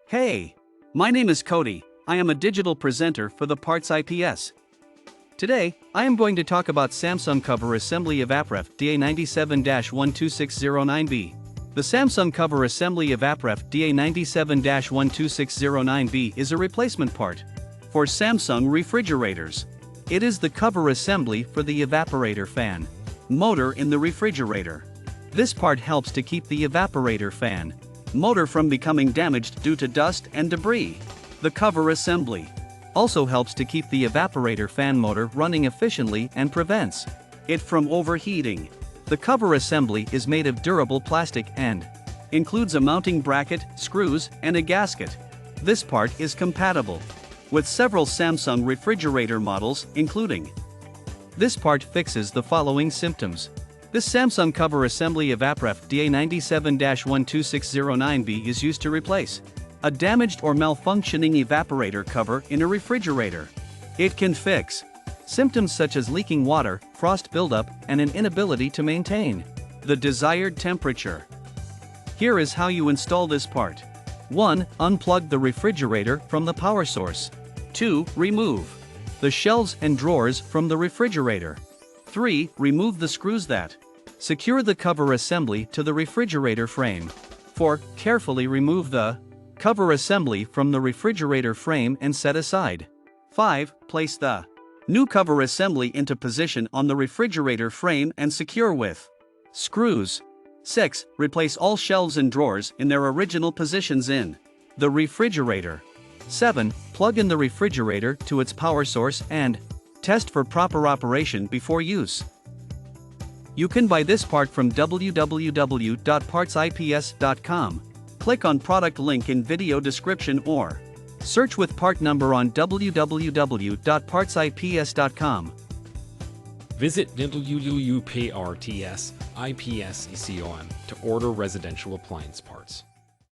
Hey! My name is Cody. I am a digital presenter for the PartsIPS. Today, I am going to talk about Samsung cover Assembly Evap-ref DA97-12609B. The Samsung cover Assembly Evap-ref DA97-12609B is a replacement part for Samsung refrigerators. It is the cover assembly for the evaporator fan motor in the refrigerator. This part helps to keep the evaporator fan motor from becoming damaged due to dust and debris. The cover assembly also helps to keep the evaporator fan motor running efficiently and prevents it from overheating. The cover assembly is made of durable plastic and includes a mounting bracket, screws, and a gasket. This part is compatible with several Samsung refrigerator models, including. This part fixes the following symptoms. This Samsung cover assembly Evap-ref DA97-12609B is used to replace a damaged or malfunctioning evaporator cover in a refrigerator. It can fix symptoms such as leaking water, frost buildup, and an inability to maintain the desired temperature. Here is how you install this part. 1. Unplug the refrigerator from the power source. 2. Remove the shelves and drawers from the refrigerator. 3. Remove the screws that secure the cover assembly to the refrigerator frame. 4. Carefully remove the cover assembly from the refrigerator frame and set aside. 5. Place the new cover assembly into position on the refrigerator frame and secure with screws. 6. Replace all shelves and drawers in their original positions in the refrigerator. 7. Plug in the refrigerator to its power source and test for proper operation before use. You can buy this part from www.partsips.com. Click on product link in video description or search with part number on www.partsips.com. Visit www.partsips.com to order residential appliance parts.